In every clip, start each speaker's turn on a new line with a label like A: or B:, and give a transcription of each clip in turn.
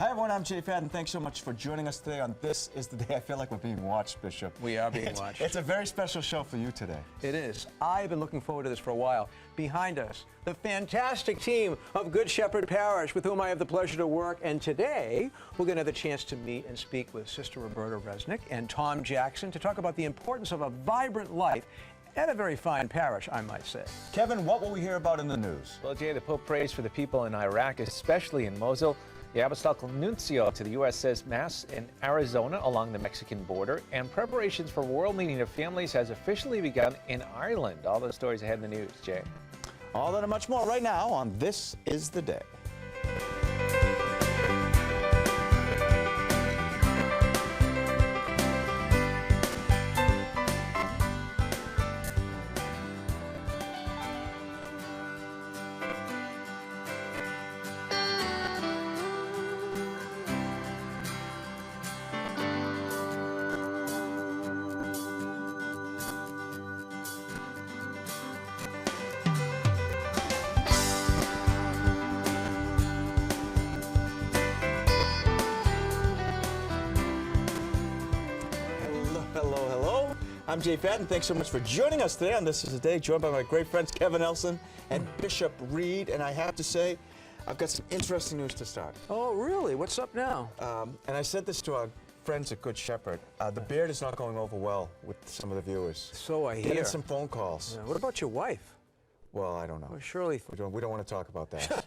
A: Hi everyone, I'm Jay Fadden. Thanks so much for joining us today on This Is the Day. I feel like we're being watched, Bishop.
B: We are being watched.
A: It's a very special show for you today.
B: It is. I've been looking forward to this for a while. Behind us, the fantastic team of Good Shepherd Parish with whom I have the pleasure to work. And today, we're going to have the chance to meet and speak with Sister Roberta Rzeznik and Tom Jackson to talk about the importance of a vibrant life at a very fine parish, I might say.
A: Kevin, what will we hear about in the news?
C: Well, Jay, the Pope prays for the people in Iraq, especially in Mosul. The Apostolic Nuncio to the U.S. says Mass in Arizona along the Mexican border, and preparations for World Meeting of Families has officially begun in Ireland. All those stories ahead in the news, Jay.
A: All that and much more right now on This Is the Day. I'm Jay Fadden. Thanks so much for joining us today on This Is the Day, joined by my great friends Kevin Nelson and Bishop Reed. And I have to say, I've got some interesting news to start.
B: Oh, really? What's up now?
A: And I said this to our friends at Good Shepherd. The beard is not going over well with some of the viewers.
B: So I hear.
A: Getting some phone calls.
B: Yeah, what about your wife?
A: Well, I don't know.
B: Well, surely.
A: We don't want to talk about that.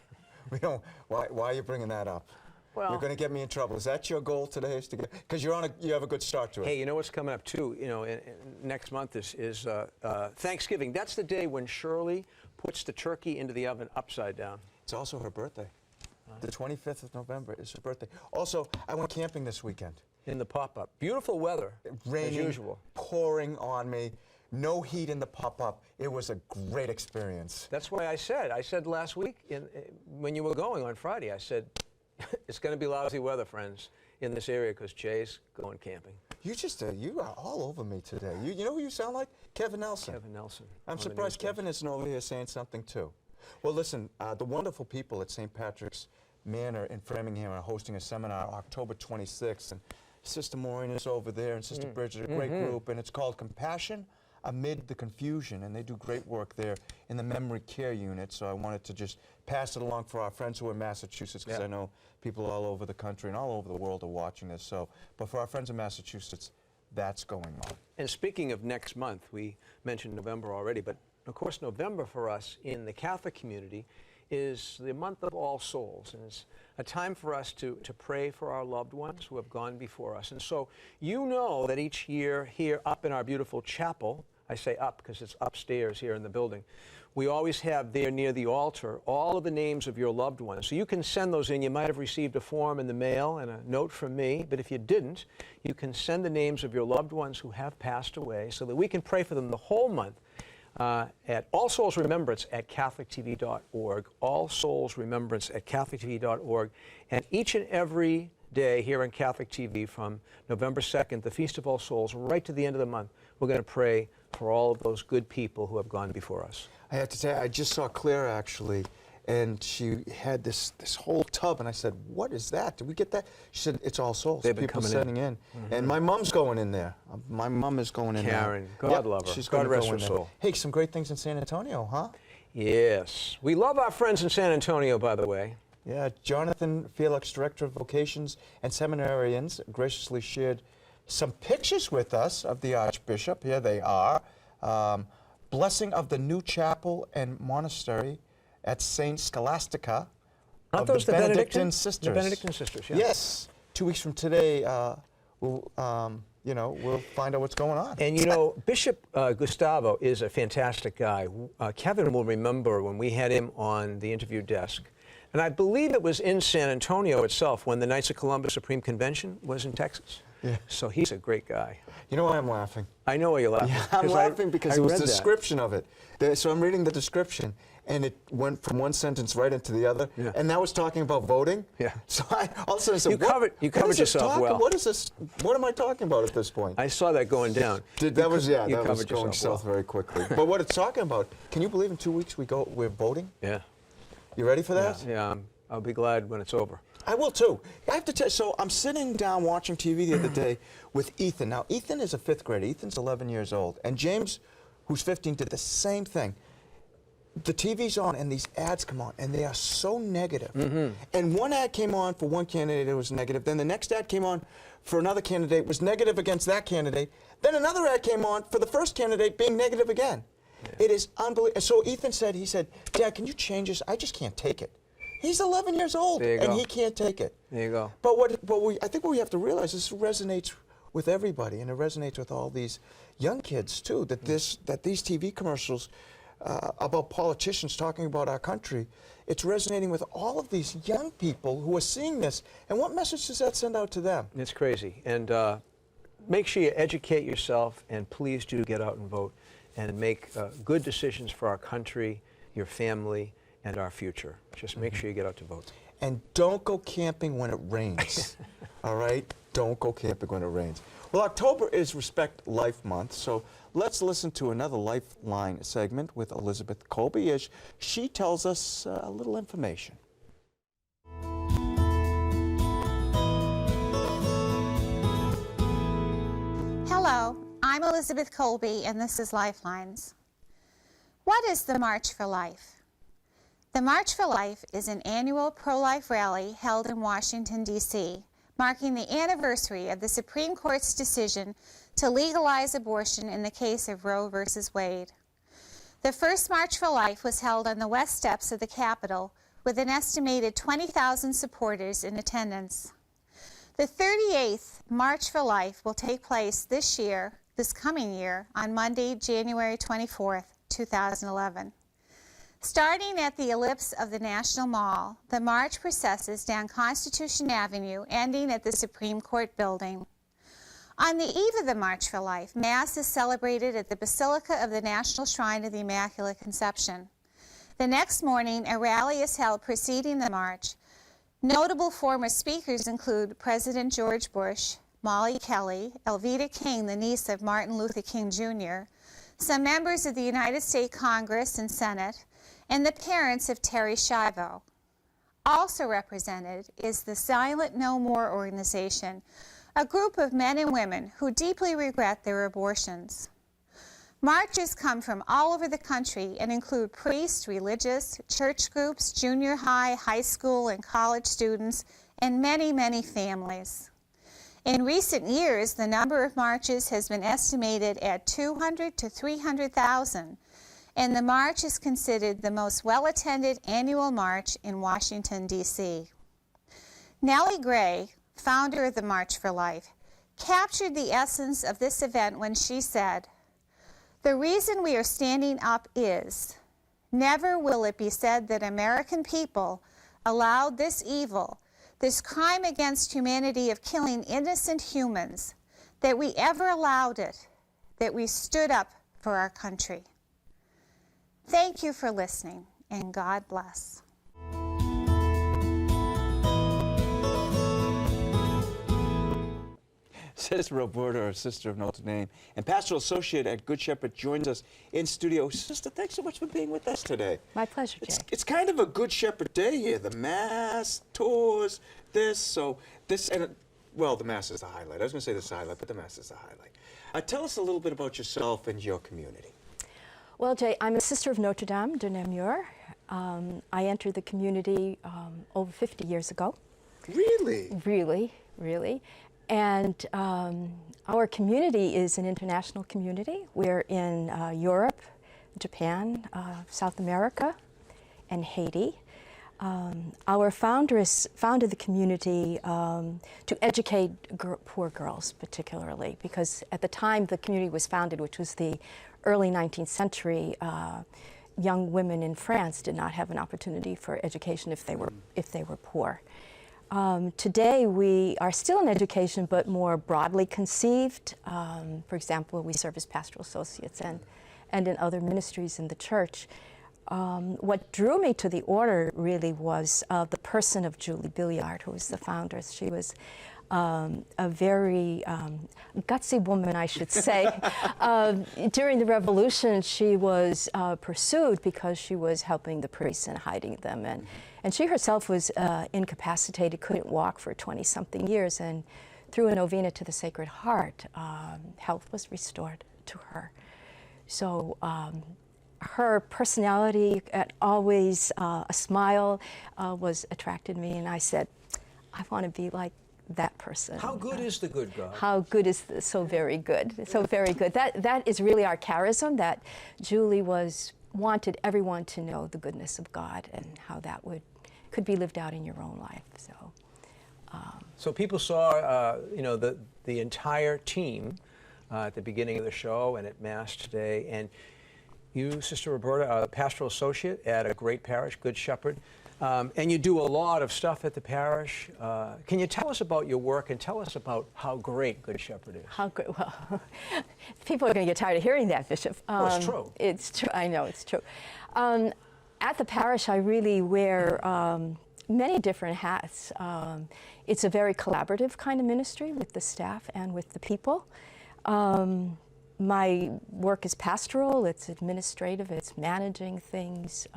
A: We don't. Why are you bringing that up?
B: Well,
A: you're going to get me in trouble. Is that your goal today? Is to get, because you have a good start to it.
B: Hey, you know what's coming up too? You know, next month is Thanksgiving. That's the day when Shirley puts the turkey into the oven upside down.
A: It's also her birthday. The 25th of November is her birthday. Also, I went camping this weekend.
B: In the pop-up. Beautiful weather,
A: raining,
B: as usual.
A: Pouring on me. No heat in the pop-up. It was a great experience.
B: That's why I said last week when you were going on Friday, I said, it's going to be lousy weather, friends, in this area because Jay's going camping.
A: You are all over me today. You know who you sound like? Kevin Nelson.
B: Kevin Nelson.
A: I'm surprised Kevin isn't over here saying something too. Well, listen, the wonderful people at St. Patrick's Manor in Framingham are hosting a seminar October 26th, and Sister Maureen is over there, and Sister Bridget, a great group, and it's called Compassion Amid the Confusion, and they do great work there in the memory care unit. So I wanted to just pass it along for our friends who are in Massachusetts, because I know people all over the country and all over the world are watching this. So, but for our friends in Massachusetts, that's going on.
B: And speaking of next month, we mentioned November already, but of course November for us in the Catholic community is the month of All Souls, and it's a time for us to pray for our loved ones who have gone before us. And so you know that each year here up in our beautiful chapel, I say up because it's upstairs here in the building, we always have there near the altar all of the names of your loved ones. So you can send those in. You might have received a form in the mail and a note from me, but if you didn't, you can send the names of your loved ones who have passed away so that we can pray for them the whole month at All Souls Remembrance at catholictv.org, All Souls Remembrance at catholictv.org, and each and every day here on Catholic TV from November 2nd, the Feast of All Souls, right to the end of the month, we're going to pray for all of those good people who have gone before us.
A: I have to say, I just saw Claire actually, and she had this whole tub, and I said, "What is that? Did we get that?" She said, "It's All Souls."
B: They've been
A: people
B: coming
A: sending in. And my mom's going in there. My mom is going in there.
B: Karen, God love her.
A: She's
B: God
A: going to
B: rest
A: go
B: her
A: in there.
B: soul.
A: Hey, some great things in San Antonio, huh?
B: Yes. We love our friends in San Antonio, by the way.
A: Yeah, Jonathan Felix, Director of Vocations and Seminarians, graciously shared some pictures with us of the Archbishop. Here they are. Blessing of the new chapel and monastery at St. Scholastica of the Benedictine Sisters.
B: The Benedictine Sisters, yeah.
A: Yes. 2 weeks from today, we'll find out what's going on.
B: And you know, Bishop Gustavo is a fantastic guy. Kevin will remember when we had him on the interview desk. And I believe it was in San Antonio itself when the Knights of Columbus Supreme Convention was in Texas.
A: Yeah.
B: So he's a great guy.
A: You know why I'm laughing?
B: I know why you're laughing.
A: Yeah, I'm laughing because it was the description of it. So I'm reading the description, and it went from one sentence right into the other. Yeah. And that was talking about voting.
B: Yeah.
A: So all of a sudden I said,
B: you covered yourself well.
A: What is this? What am I talking about at this point?
B: I saw that going down.
A: That was going south very quickly. But what it's talking about, can you believe in 2 weeks we're voting?
B: Yeah.
A: You ready for that?
B: Yeah. I'll be glad when it's over.
A: I will too. I have to tell you, so I'm sitting down watching TV the other day with Ethan. Now, Ethan is a 5th grader. Ethan's 11 years old. And James, who's 15, did the same thing. The TV's on and these ads come on and they are so negative. And one ad came on for one candidate, it was negative. Then the next ad came on for another candidate, was negative against that candidate. Then another ad came on for the first candidate being negative again. It is unbelievable. So Ethan said, he said, Dad, can you change this? I just can't take it. He's 11 years old and he can't take it.
B: There you go.
A: But I think what we have to realize is this resonates with everybody, and it resonates with all these young kids too, that these TV commercials about politicians talking about our country, it's resonating with all of these young people who are seeing this. And what message does that send out to them?
B: It's crazy. And make sure you educate yourself, and please do get out and vote and make good decisions for our country, your family, and our future. Just make sure you get out to vote.
A: And don't go camping when it rains. All right? Don't go camping when it rains. Well, October is Respect Life Month, so let's listen to another Lifeline segment with Elizabeth Colby as she tells us a little information.
D: Hello, I'm Elizabeth Colby, and this is Lifelines. What is the March for Life? The March for Life is an annual pro-life rally held in Washington, D.C., marking the anniversary of the Supreme Court's decision to legalize abortion in the case of Roe v. Wade. The first March for Life was held on the west steps of the Capitol with an estimated 20,000 supporters in attendance. The 38th March for Life will take place this coming year, on Monday, January 24th, 2011. Starting at the ellipse of the National Mall, the march processes down Constitution Avenue, ending at the Supreme Court building. On the eve of the March for Life, Mass is celebrated at the Basilica of the National Shrine of the Immaculate Conception. The next morning, a rally is held preceding the march. Notable former speakers include President George Bush, Molly Kelly, Elvita King, the niece of Martin Luther King Jr., some members of the United States Congress and Senate, and the parents of Terry Schiavo. Also represented is the Silent No More organization, a group of men and women who deeply regret their abortions. Marches come from all over the country and include priests, religious, church groups, junior high, high school, and college students, and many, many families. In recent years, the number of marches has been estimated at 200 to 300,000, and the march is considered the most well-attended annual march in Washington, D.C. Nellie Gray, founder of the March for Life, captured the essence of this event when she said, "The reason we are standing up is, never will it be said that American people allowed this evil, this crime against humanity of killing innocent humans, that we ever allowed it, that we stood up for our country." Thank you for listening, and God bless.
A: Says Roberta, a sister of Notre Dame, and pastoral associate at Good Shepherd, joins us in studio. Sister, thanks so much for being with us today.
E: My pleasure, Jay.
A: It's kind of a Good Shepherd day here. The Mass, tours, well, the Mass is the highlight. I was going to say this is the highlight, but the Mass is the highlight. Tell us a little bit about yourself and your community.
E: Well, Jay, I'm a sister of Notre Dame de Namur. I entered the community over 50 years ago.
A: Really?
E: Really. And our community is an international community. We're in Europe, Japan, South America, and Haiti. Our foundress founded the community to educate poor girls particularly, because at the time the community was founded, which was the early 19th century, young women in France did not have an opportunity for education if they were poor. Today we are still in education, but more broadly conceived. For example, we serve as pastoral associates and in other ministries in the church. what drew me to the order really was the person of Julie Billiard, who was the founder. She was a very gutsy woman, I should say. During the Revolution, she was pursued because she was helping the priests and hiding them. And she herself was incapacitated, couldn't walk for 20-something years. And through a novena to the Sacred Heart, health was restored to her. So her personality, always a smile, was attracted me. And I said, I want to be like that person.
B: How good is the good God?
E: How good is this? So very good. So very good. That is really our charism, that Julie wanted everyone to know the goodness of God and how that could be lived out in your own life.
B: So people saw, the entire team at the beginning of the show and at Mass today, and you, Sister Roberta, are a pastoral associate at a great parish, Good Shepherd, and you do a lot of stuff at the parish. Can you tell us about your work and tell us about how great Good Shepherd is?
E: How great? Well, people are going to get tired of hearing that, Bishop.
B: It's true.
E: It's true. I know it's true. At the parish, I really wear many different hats. It's a very collaborative kind of ministry with the staff and with the people. My work is pastoral, it's administrative, it's managing things.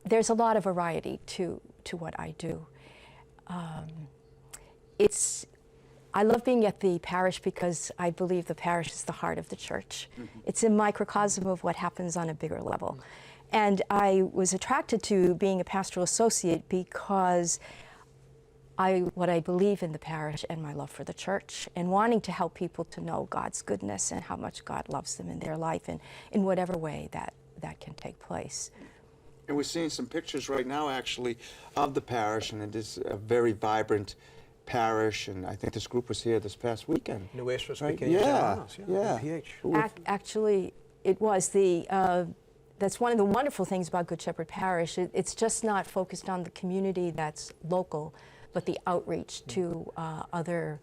E: There's a lot of variety to what I do. I love being at the parish because I believe the parish is the heart of the church. Mm-hmm. It's a microcosm of what happens on a bigger level. Mm-hmm. And I was attracted to being a pastoral associate because what I believe in the parish and my love for the church, and wanting to help people to know God's goodness and how much God loves them in their life, and in whatever way that can take place.
A: And we're seeing some pictures right now, actually, of the parish, and it is a very vibrant parish, and I think this group was here this past weekend.
B: Nuestros
A: right?
B: Pequeños
A: Yeah,
B: Hermanos,
A: yeah.
B: PH.
E: Actually, it was that's one of the wonderful things about Good Shepherd Parish. It's just not focused on the community that's local, but the outreach to other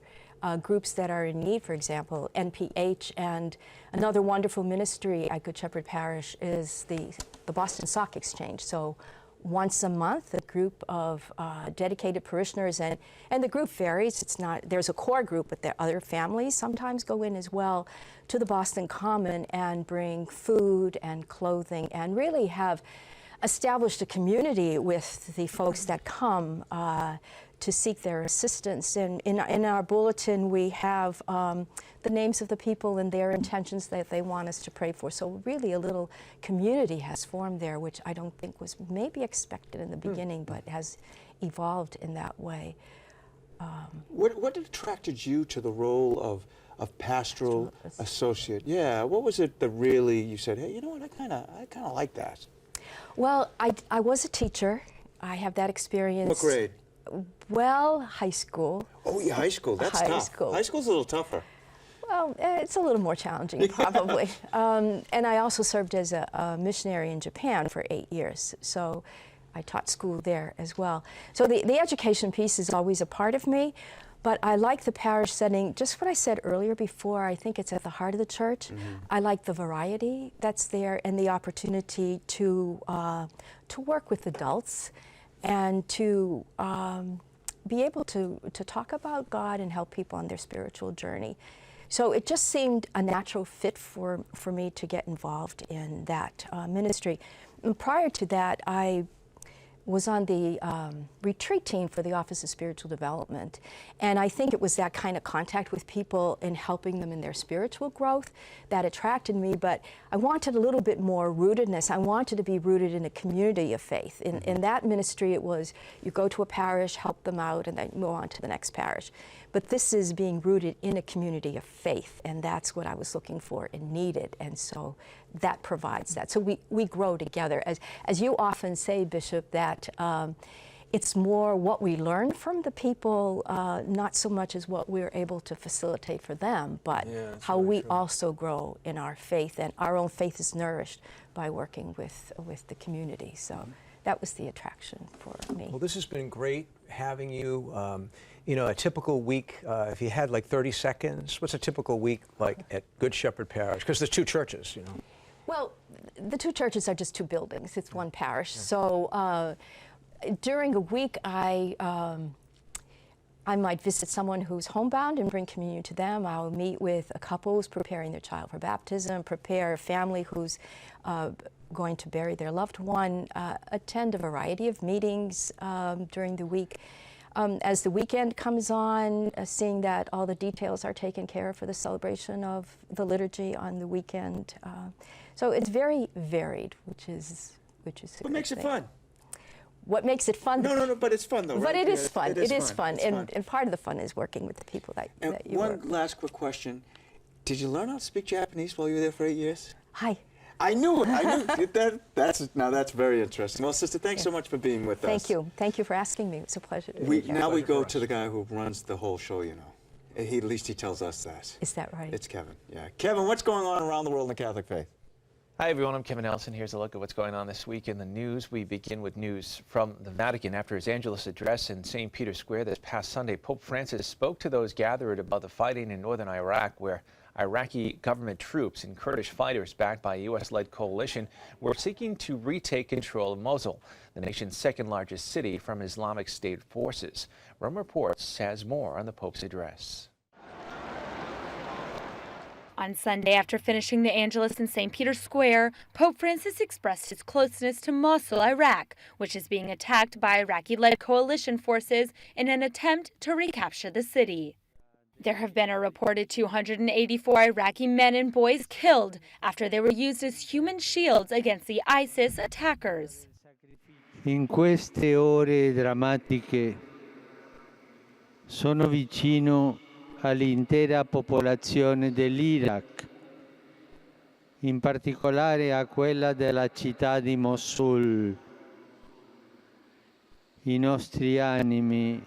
E: groups that are in need. For example, NPH, and another wonderful ministry at Good Shepherd Parish is the Boston Sock Exchange. So once a month, a group of dedicated parishioners, and the group varies. There's a core group, but there other families sometimes go in as well to the Boston Common and bring food and clothing, and really have established a community with the folks that come to seek their assistance. And in our bulletin, we have the names of the people and their intentions that they want us to pray for. So really a little community has formed there, which I don't think was maybe expected in the beginning, but has evolved in that way.
A: What attracted you to the role of pastoral associate? Yeah, what was it that really you said, hey, you know what, I kind of like that?
E: Well, I was a teacher. I have that experience.
A: What grade?
E: Well, high school.
A: Oh, yeah, high school. That's
E: High
A: tough.
E: school.
A: High school's a little tougher.
E: Well, it's a little more challenging, probably. And I also served as a missionary in Japan for 8 years. So I taught school there as well. So the education piece is always a part of me. But I like the parish setting, just what I said earlier before. I think it's at the heart of the church. Mm-hmm. I like the variety that's there and the opportunity to work with adults and to be able to talk about God and help people on their spiritual journey. So it just seemed a natural fit for me to get involved in that ministry. And prior to that, I was on the retreat team for the Office of Spiritual Development. And I think it was that kind of contact with people and helping them in their spiritual growth that attracted me. But I wanted a little bit more rootedness. I wanted to be rooted in a community of faith. In that ministry, it was you go to a parish, help them out, and then move on to the next parish. But this is being rooted in a community of faith, and that's what I was looking for and needed. And so that provides that. So we grow together. As you often say, Bishop, that it's more what we learn from the people, not so much as what we're able to facilitate for them, but how we also grow in our faith, and our own faith is nourished by working with the community. So that was the attraction for me.
B: Well, this has been great having you. A typical week, if you had like 30 seconds, what's a typical week like at Good Shepherd Parish? Because there's two churches,
E: Well, the two churches are just two buildings. It's one parish. So during a week, I might visit someone who's homebound and bring communion to them. I'll meet with a couple who's preparing their child for baptism, prepare a family who's going to bury their loved one, attend a variety of meetings during the week. As the weekend comes on, seeing that all the details are taken care of for the celebration of the liturgy on the weekend. So it's very varied, which is a
A: What makes
E: good
A: it
E: thing.
A: fun?
E: What makes it fun?
A: No, but it's fun though, right?
E: But it is
A: Yeah,
E: fun. It is fun.
A: It's
E: And part of the fun is working with the people that you
A: one
E: work with.
A: last quick question. Did you learn how to speak Japanese while you were there for 8 years?
E: Hi.
A: I knew it. That's very interesting. Well, sister, thanks so much for being with us.
E: Thank you. Thank you for asking me. It's a pleasure to be here.
A: Now we go to the guy who runs the whole show, you know. At least he tells us that.
E: Is that right?
A: It's Kevin. Yeah. Kevin, what's going on around the world in the Catholic faith?
C: Hi everyone, I'm Kevin Nelson. Here's a look at what's going on this week in the news. We begin with news from the Vatican. After his Angelus address in St. Peter's Square this past Sunday, Pope Francis spoke to those gathered about the fighting in northern Iraq, where Iraqi government troops and Kurdish fighters backed by a U.S.-led coalition were seeking to retake control of Mosul, the nation's second largest city, from Islamic State forces. Rome Reports has more on the Pope's address.
F: On Sunday, after finishing the Angelus in St. Peter's Square, Pope Francis expressed his closeness to Mosul, Iraq, which is being attacked by Iraqi-led coalition forces in an attempt to recapture the city. There have been a reported 284 Iraqi men and boys killed after they were used as human shields against the ISIS attackers.
G: In queste ore drammatiche sono vicino all'intera popolazione dell'Iraq, in particolare a quella della città di Mosul. I nostri animi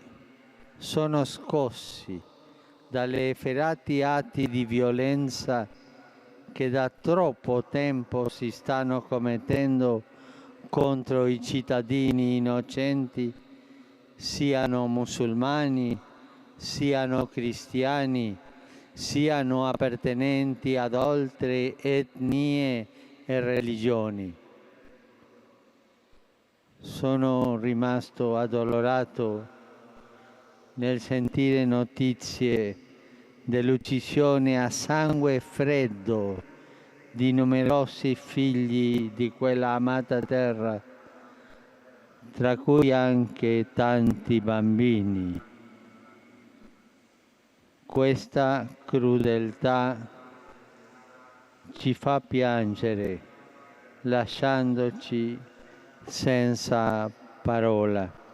G: sono scossi dalle efferati atti di violenza che da troppo tempo si stanno commettendo contro i cittadini innocenti, siano musulmani, siano cristiani, siano appartenenti ad altre etnie e religioni. Sono rimasto addolorato nel sentire notizie dell'uccisione a sangue freddo di numerosi figli di quella amata terra, tra cui anche tanti bambini. Questa crudeltà ci fa piangere, lasciandoci senza parola.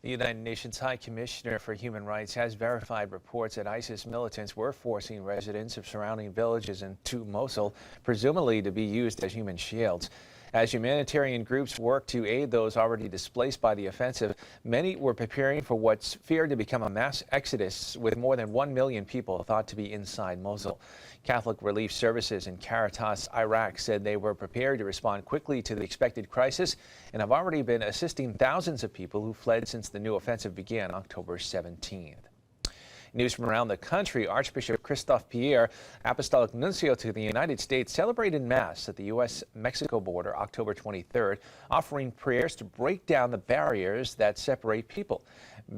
C: The United Nations High Commissioner for Human Rights has verified reports that ISIS militants were forcing residents of surrounding villages into Mosul, presumably to be used as human shields. As humanitarian groups work to aid those already displaced by the offensive, many were preparing for what's feared to become a mass exodus, with more than 1 million people thought to be inside Mosul. Catholic Relief Services and Caritas Iraq said they were prepared to respond quickly to the expected crisis and have already been assisting thousands of people who fled since the new offensive began October 17th. News from around the country. Archbishop Christophe Pierre, Apostolic Nuncio to the United States, celebrated Mass at the U.S.-Mexico border October 23rd, offering prayers to break down the barriers that separate people.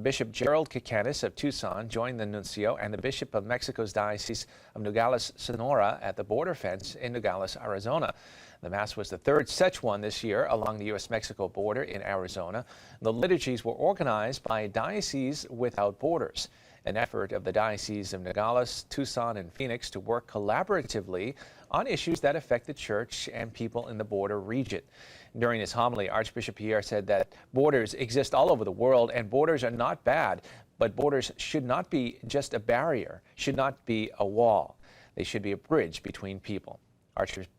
C: Bishop Gerald Kikanis of Tucson joined the Nuncio and the Bishop of Mexico's Diocese of Nogales, Sonora, at the border fence in Nogales, Arizona. The Mass was the third such one this year along the U.S.-Mexico border in Arizona. The liturgies were organized by Dioceses Without Borders, an effort of the Diocese of Nogales, Tucson, and Phoenix to work collaboratively on issues that affect the Church and people in the border region. During his homily, Archbishop Pierre said that borders exist all over the world and borders are not bad, but borders should not be just a barrier, should not be a wall. They should be a bridge between people.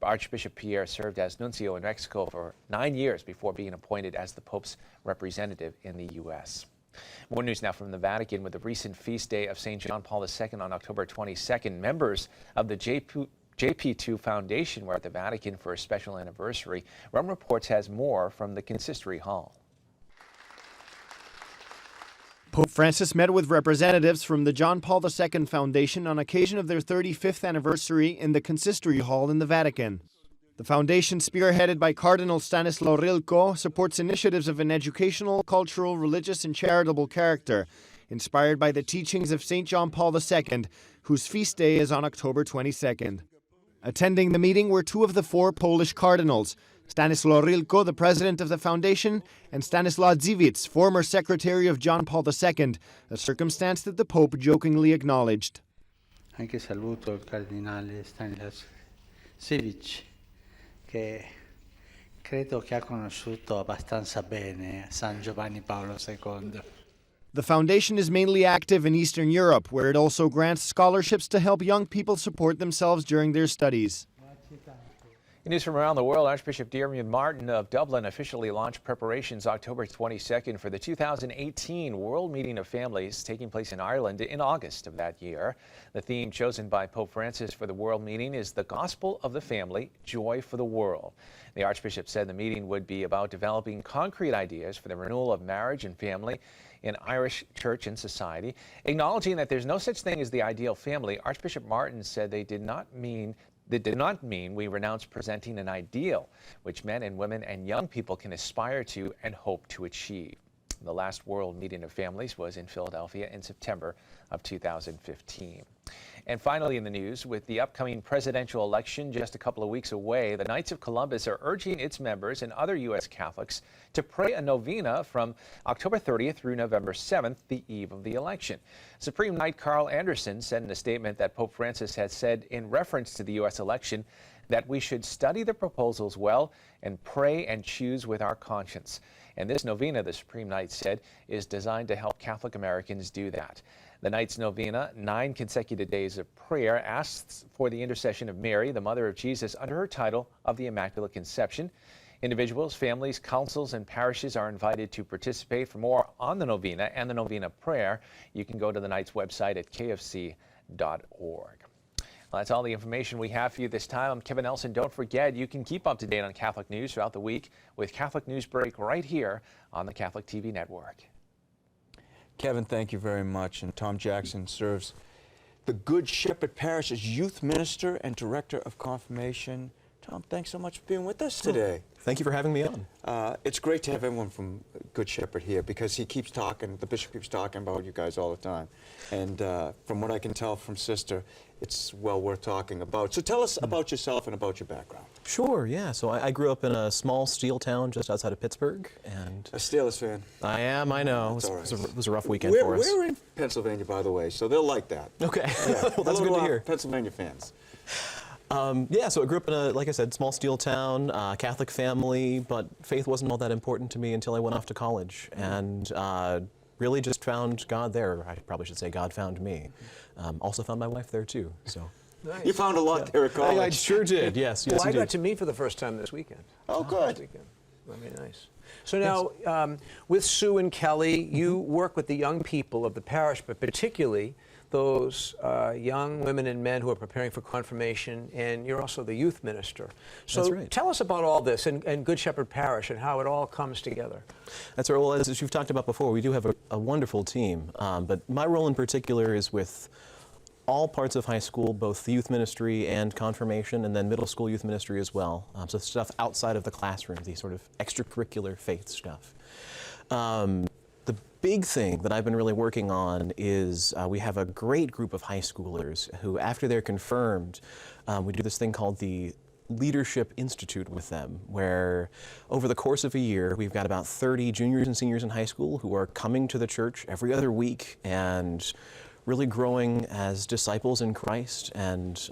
C: Archbishop Pierre served as nuncio in Mexico for 9 years before being appointed as the Pope's representative in the U.S. More news now from the Vatican. With the recent feast day of St. John Paul II on October 22nd, members of the JP2 Foundation were at the Vatican for a special anniversary. Rome Reports has more from the Consistory Hall.
H: Pope Francis met with representatives from the John Paul II Foundation on occasion of their 35th anniversary in the Consistory Hall in the Vatican. The foundation, spearheaded by Cardinal Stanislaw Rilko, supports initiatives of an educational, cultural, religious, and charitable character, inspired by the teachings of St. John Paul II, whose feast day is on October 22nd. Attending the meeting were two of the four Polish cardinals, Stanislaw Rilko, the president of the foundation, and Stanislaw Dziwisz, former secretary of John Paul II, a circumstance that the Pope jokingly acknowledged.
G: Anche saluto il cardinale Stanislaw Dziwisz, che credo che ha conosciuto abbastanza bene San Giovanni Paolo II.
H: The foundation is mainly active in Eastern Europe, where it also grants scholarships to help young people support themselves during their studies.
C: In news from around the world, Archbishop Damian Martin of Dublin officially launched preparations October 22nd for the 2018 World Meeting of Families taking place in Ireland in August of that year. The theme chosen by Pope Francis for the World Meeting is the Gospel of the Family, Joy for the World. The Archbishop said the meeting would be about developing concrete ideas for the renewal of marriage and family in Irish church and society. Acknowledging that there's no such thing as the ideal family, Archbishop Martin said that did not mean we renounce presenting an ideal which men and women and young people can aspire to and hope to achieve. The last World Meeting of Families was in Philadelphia in September of 2015. And finally in the news, with the upcoming presidential election just a couple of weeks away, the Knights of Columbus are urging its members and other U.S. Catholics to pray a novena from October 30th through November 7th, the eve of the election. Supreme Knight Carl Anderson said in a statement that Pope Francis had said in reference to the U.S. election that we should study the proposals well and pray and choose with our conscience. And this novena, the Supreme Knight said, is designed to help Catholic Americans do that. The Knight's Novena, 9 consecutive days of prayer, asks for the intercession of Mary, the Mother of Jesus, under her title of the Immaculate Conception. Individuals, families, councils, and parishes are invited to participate. For more on the novena and the novena prayer, you can go to the Knight's website at kfc.org. Well, that's all the information we have for you this time. I'm Kevin Nelson. Don't forget, you can keep up to date on Catholic news throughout the week with Catholic News Break right here on the Catholic TV network.
A: Kevin, thank you very much. And Tom Jackson serves the Good Shepherd Parish as youth minister and director of confirmation. Tom, thanks so much for being with us today.
I: Thank you for having me on.
A: It's great to have everyone from Good Shepherd here because he keeps talking, the bishop keeps talking about you guys all the time. And from what I can tell from Sister, it's well worth talking about. So tell us about yourself and about your background.
I: Sure, yeah. So I grew up in a small steel town just outside of Pittsburgh. And
A: A Steelers fan.
I: I am, I know.
A: That's all right.
I: It was a rough weekend for us.
A: We're in Pennsylvania, by the way, so they'll like that.
I: Okay,
A: Yeah.
I: well, that's
A: Hello
I: good to hear.
A: Pennsylvania fans.
I: Yeah, so I grew up in a, like I said, small steel town, Catholic family, but faith wasn't all that important to me until I went off to college. And really just found God there. I probably should say God found me. Also found my wife there too, so.
B: Nice.
A: You found a lot there at college.
I: I sure did, yes, yes
B: Well, I
I: indeed.
B: got to meet for the first time this weekend.
A: Oh, good.
B: This weekend. Very nice. So now, with Sue and Kelly, you work with the young people of the parish, but particularly those young women and men who are preparing for confirmation, and you're also the youth minister. So
I: That's right.
B: tell us about all this and Good Shepherd Parish and how it all comes together.
I: That's right. Well, as you've talked about before, we do have a wonderful team, but my role in particular is with all parts of high school, both the youth ministry and confirmation, and then middle school youth ministry as well. So stuff outside of the classroom, the sort of extracurricular faith stuff. The big thing that I've been really working on is we have a great group of high schoolers who, after they're confirmed, we do this thing called the Leadership Institute with them, where over the course of a year, we've got about 30 juniors and seniors in high school who are coming to the church every other week and really growing as disciples in Christ and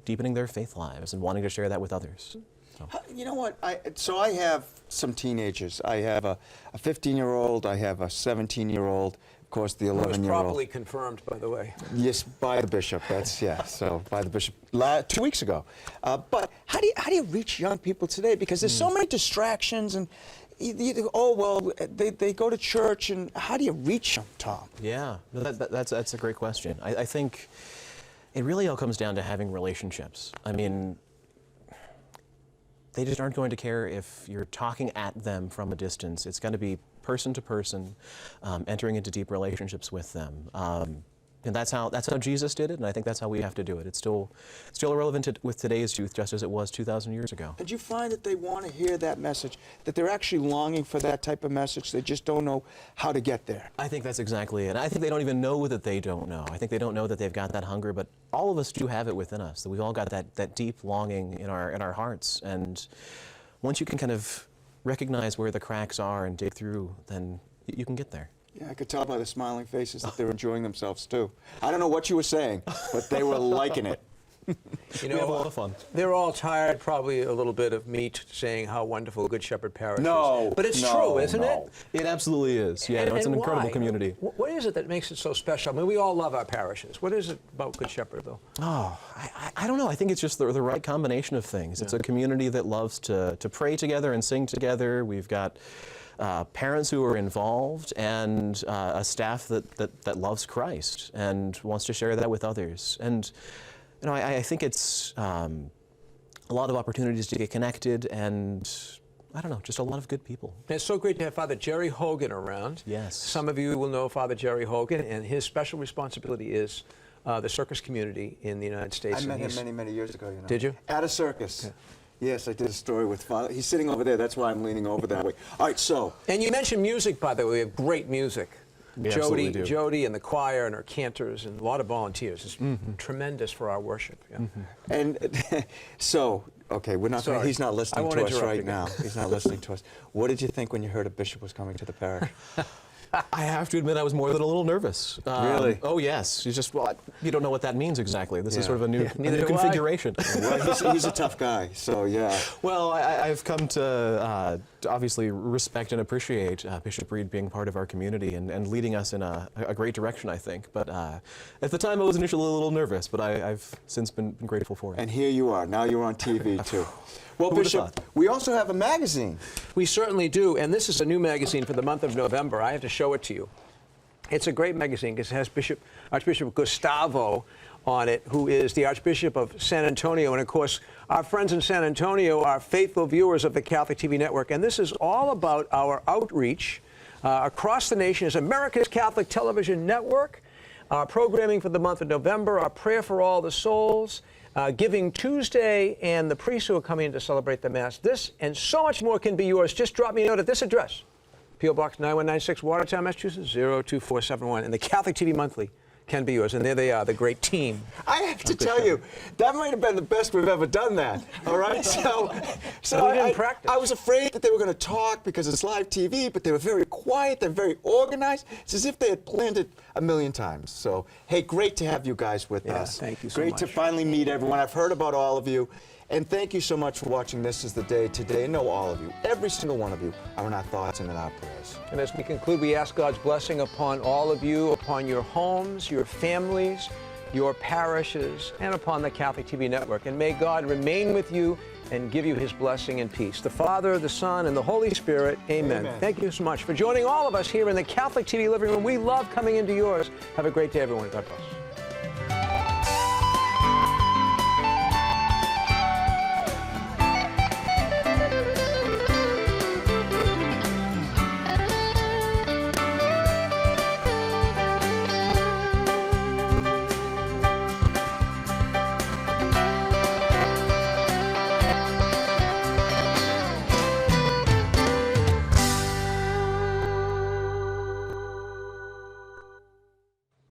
I: deepening their faith lives and wanting to share that with others. So.
A: You know what? So I have some teenagers. I have a 15-year-old. I have a 17-year-old. Of course, the 11-year-old.
B: It was properly confirmed, by the way.
A: Yes, by the bishop. That's so by the bishop 2 weeks ago. But how do you reach young people today? Because there's so many distractions and. They go to church, and how do you reach them, Tom?
I: Yeah, no, that's a great question. I think it really all comes down to having relationships. I mean, they just aren't going to care if you're talking at them from a distance. It's going to be person to person, entering into deep relationships with them. And that's how Jesus did it, and I think that's how we have to do it. It's still relevant with today's youth, just as it was 2,000 years ago.
A: And you find that they want to hear that message, that they're actually longing for that type of message, they just don't know how to get there?
I: I think that's exactly it. I think they don't even know that they don't know. I think they don't know that they've got that hunger, but all of us do have it within us, that we've all got that deep longing in our hearts. And once you can kind of recognize where the cracks are and dig through, then you can get there.
A: Yeah, I could tell by the smiling faces that they're enjoying themselves too. I don't know what you were saying, but they were liking it.
B: You know,
I: we have a lot of fun.
B: They're all tired, probably a little bit of me saying how wonderful Good Shepherd Parish is.
A: But
B: it's true, isn't it?
I: It absolutely is. Yeah, no, it's an incredible
B: why?
I: community.
B: What is it that makes it so special? I mean, we all love our parishes. What is it about Good Shepherd, though?
I: Oh, I don't know. I think it's just the right combination of things. Yeah. It's a community that loves to pray together and sing together. We've got parents who are involved, and a staff that loves Christ and wants to share that with others. And you know, I think it's a lot of opportunities to get connected, and I don't know, just a lot of good people.
B: And it's so great to have Father Jerry Hogan around.
I: Yes.
B: Some of you will know Father Jerry Hogan, and his special responsibility is the circus community in the United States.
A: I met him many, many years ago, you know.
B: Did you?
A: At a circus.
B: Yeah.
A: Yes, I did a story with Father. He's sitting over there. That's why I'm leaning over that way. All right, so.
B: And you mentioned music, by the way. We have great music.
I: We absolutely do.
B: Jody and the choir and our cantors and a lot of volunteers. It's tremendous for our worship. Yeah.
A: And so, okay, we're not. He's not listening to us right now. He's not listening to us. What did you think when you heard a bishop was coming to the parish?
I: I have to admit I was more than a little nervous.
A: Really?
I: Oh, yes. You just, well, you don't know what that means exactly. This is sort of a new
B: Neither
I: configuration.
A: Well, he's a tough guy, so yeah.
I: Well, I've come to obviously respect and appreciate Bishop Reed being part of our community and leading us in a great direction, I think. But at the time I was initially a little nervous, but I've since been grateful for it.
A: And here you are. Now you're on TV, too. Well, Bishop, we also have a magazine.
B: We certainly do, and this is a new magazine for the month of November. I have to show it to you. It's a great magazine because it has Archbishop Gustavo on it, who is the Archbishop of San Antonio. And, of course, our friends in San Antonio are faithful viewers of the Catholic TV network. And this is all about our outreach across the nation as America's Catholic Television Network, our programming for the month of November, our prayer for all the souls, Giving Tuesday, and the priests who are coming in to celebrate the Mass. This and so much more can be yours. Just drop me a note at this address, P.O. Box 9196, Watertown, Massachusetts, 02471. And the Catholic TV Monthly can be yours. And there they are, the great team.
A: I have to tell you, that might have been the best we've ever done that. All right? So
B: we didn't practice.
A: I was afraid that they were going to talk because it's live TV, but they were very quiet. They're very organized. It's as if they had planned it a million times. So, hey, great to have you guys with us.
B: Thank you so much.
A: Great to finally meet everyone. I've heard about all of you. And thank you so much for watching This Is the Day today. Know all of you, every single one of you, are in our thoughts and in our prayers.
B: And as we conclude, we ask God's blessing upon all of you, upon your homes, your families, your parishes, and upon the Catholic TV network. And may God remain with you and give you his blessing and peace. The Father, the Son, and the Holy Spirit. Amen. Thank you so much for joining all of us here in the Catholic TV living room. We love coming into yours. Have a great day, everyone. God bless.